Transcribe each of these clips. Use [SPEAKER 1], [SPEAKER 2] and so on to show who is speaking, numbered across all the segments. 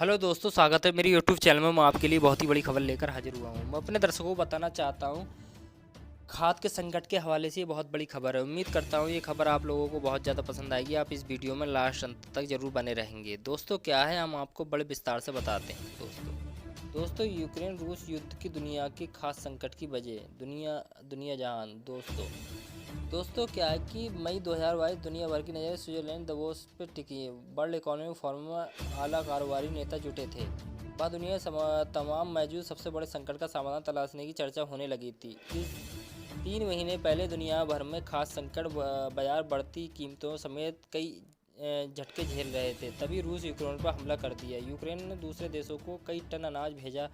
[SPEAKER 1] Hello दोस्तों, स्वागत है मेरी यूट्यूब चैनल में। मैं आपके लिए बहुत ही बड़ी खबर लेकर हाजिर हुआ हूँ। मैं अपने दर्शकों को बताना चाहता हूँ, खाद के संकट के हवाले से ये बहुत बड़ी खबर है। उम्मीद करता हूँ ये खबर आप लोगों को बहुत ज़्यादा पसंद आएगी। आप इस वीडियो में लास्ट अंत तक जरूर बने रहेंगे। दोस्तों क्या है, हम आपको बड़े विस्तार से बताते हैं। दोस्तों यूक्रेन रूस युद्ध की दुनिया के खास संकट की वजह, दुनिया जहान। दोस्तों क्या है कि मई 2022 दुनिया भर की नज़र स्विट्जरलैंड दवोस पे टिकी है। वर्ल्ड इकोनॉमिक फोरम में आला कारोबारी नेता जुटे थे। वह दुनिया तमाम मौजूद सबसे बड़े संकट का समाधान तलाशने की चर्चा होने लगी थी। इस 3 महीने पहले दुनिया भर में खास संकट, बाजार बढ़ती कीमतों समेत कई झटके झेल रहे थे। तभी रूस यूक्रेन पर हमला कर दिया। यूक्रेन ने दूसरे देशों को कई टन अनाज भेजा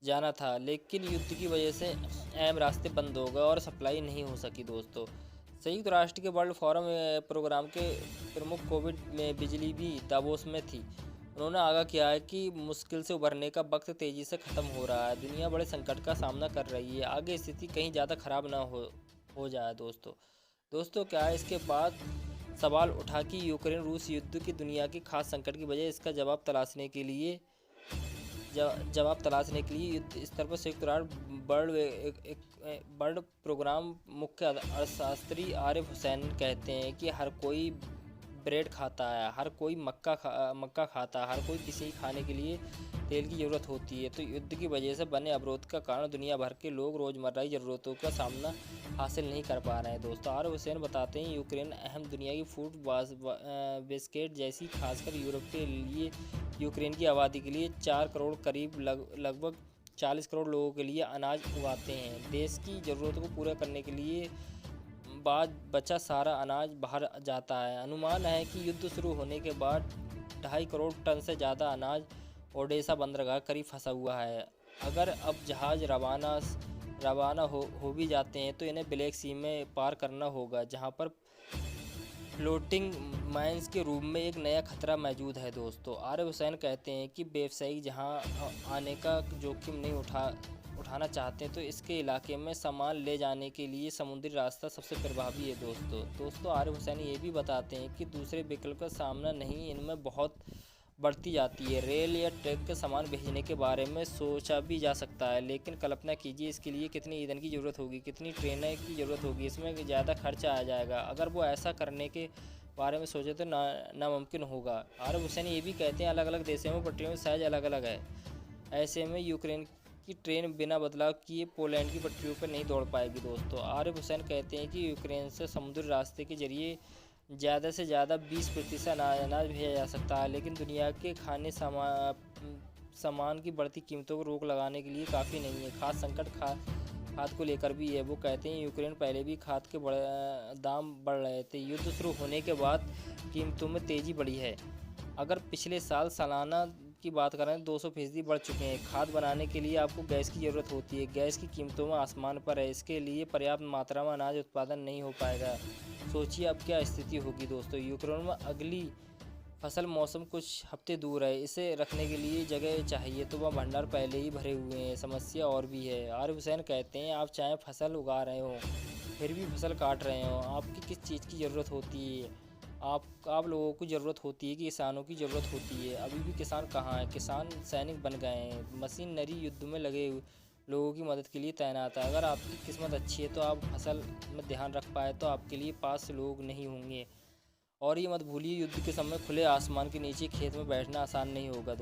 [SPEAKER 1] जाना था, लेकिन युद्ध की वजह से अहम रास्ते बंद हो गए और सप्लाई नहीं हो सकी। दोस्तों संयुक्त राष्ट्र के वर्ल्ड फोरम प्रोग्राम के प्रमुख कोविड में बिजली भी दावोस में थी। उन्होंने आगाह किया है कि मुश्किल से उभरने का वक्त तेज़ी से ख़त्म हो रहा है। दुनिया बड़े संकट का सामना कर रही है। आगे स्थिति कहीं ज़्यादा ख़राब ना हो जाए। दोस्तों क्या है, इसके बाद सवाल उठा कि यूक्रेन रूस युद्ध की दुनिया की खास संकट की वजह, इसका जवाब तलाशने के लिए युद्ध स्तर पर संयुक्त राष्ट्र वर्ल्ड प्रोग्राम मुख्य अर्थशास्त्री आरिफ हुसैन कहते हैं कि हर कोई ब्रेड खाता है, हर कोई मक्का खाता है, हर कोई किसी खाने के लिए तेल की ज़रूरत होती है। तो युद्ध की वजह से बने अवरोध का कारण दुनिया भर के लोग रोज़मर्रा की ज़रूरतों का सामना हासिल नहीं कर पा रहे हैं। दोस्तों आरिफ हुसैन बताते हैं, यूक्रेन अहम दुनिया की फूड बास्केट जैसी, खासकर यूरोप के लिए यूक्रेन की आबादी के लिए 4 करोड़ करीब लगभग 40 करोड़ लोगों के लिए अनाज उगाते हैं। देश की ज़रूरतों को पूरा करने के लिए बाद बचा सारा अनाज बाहर जाता है। अनुमान है कि युद्ध शुरू होने के बाद 2.5 करोड़ टन से ज़्यादा अनाज ओडेसा बंदरगाह करीब फंसा हुआ है। अगर अब जहाज़ रवाना हो भी जाते हैं तो इन्हें ब्लैक सी में पार करना होगा, जहां पर फ्लोटिंग माइंस के रूप में एक नया खतरा मौजूद है। दोस्तों आरिफ हुसैन कहते हैं कि व्यवसायी जहां आने का जोखिम नहीं उठाना चाहते, तो इसके इलाके में सामान ले जाने के लिए समुद्री रास्ता सबसे प्रभावी है। दोस्तों आरिफ हुसैन ये भी बताते हैं कि दूसरे विकल्प का सामना नहीं, इनमें बहुत बढ़ती जाती है। रेल या ट्रक के सामान भेजने के बारे में सोचा भी जा सकता है, लेकिन कल्पना कीजिए इसके लिए कितनी ईंधन की ज़रूरत होगी, कितनी ट्रेनें की ज़रूरत होगी, इसमें ज़्यादा खर्चा आ जाएगा। अगर वो ऐसा करने के बारे में सोचे तो नामुमकिन होगा। आरिफ हुसैन ये भी कहते हैं, अलग अलग देशों में पटरियों में साइज अलग अलग है। ऐसे में यूक्रेन की ट्रेन बिना बदलाव किए पोलैंड की पटरियों पर नहीं दौड़ पाएगी। दोस्तों आरिफ हुसैन कहते हैं कि यूक्रेन से समुद्री रास्ते के जरिए ज़्यादा से ज़्यादा 20% अनाज भेजा जा सकता है, लेकिन दुनिया के खाने सामान की बढ़ती कीमतों को रोक लगाने के लिए काफ़ी नहीं है। खास संकट खाद को लेकर भी है। वो कहते हैं यूक्रेन पहले भी खाद के दाम बढ़ रहे थे। युद्ध शुरू होने के बाद कीमतों में तेज़ी बढ़ी है। अगर पिछले साल सालाना की बात करें तो 200% बढ़ चुके हैं। खाद बनाने के लिए आपको गैस की ज़रूरत होती है। गैस की कीमतों में आसमान पर है। इसके लिए पर्याप्त मात्रा में अनाज उत्पादन नहीं हो पाएगा। सोचिए अब क्या स्थिति होगी। दोस्तों यूक्रेन में अगली फसल मौसम कुछ हफ्ते दूर है। इसे रखने के लिए जगह चाहिए, तो वह भंडार पहले ही भरे हुए हैं। समस्या और भी है। आरिफ हुसैन कहते हैं, आप चाहे फसल उगा रहे हो फिर भी फसल काट रहे हो, आपकी किस चीज़ की ज़रूरत होती है? आप लोगों को ज़रूरत होती है कि किसानों की ज़रूरत होती है। अभी भी किसान कहाँ हैं? किसान सैनिक बन गए हैं। मशीनरी युद्ध में लगे लोगों की मदद के लिए तैनात है। अगर आपकी किस्मत अच्छी है तो आप फसल में ध्यान रख पाए, तो आपके लिए पास लोग नहीं होंगे। और ये मत भूलिए, युद्ध के समय खुले आसमान के नीचे खेत में बैठना आसान नहीं होगा।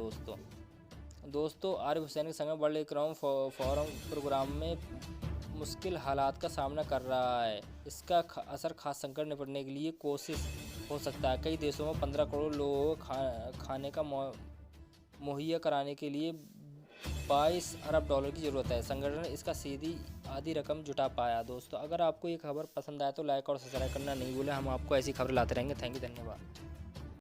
[SPEAKER 1] दोस्तों आरिफ हुसैन के संग वर्ल्ड इकोनॉमिक फोरम प्रोग्राम में मुश्किल हालात का सामना कर रहा है। इसका असर खास संकट निपटने के लिए कोशिश हो सकता है। कई देशों में 15 करोड़ लोगों को खाने का मुहैया कराने के लिए 22 अरब डॉलर की ज़रूरत है। संगठन इसका सीधी आधी रकम जुटा पाया। दोस्तों अगर आपको ये खबर पसंद आए तो लाइक और सब्सक्राइब करना नहीं भूलें। हम आपको ऐसी खबर लाते रहेंगे। थैंक यू, धन्यवाद।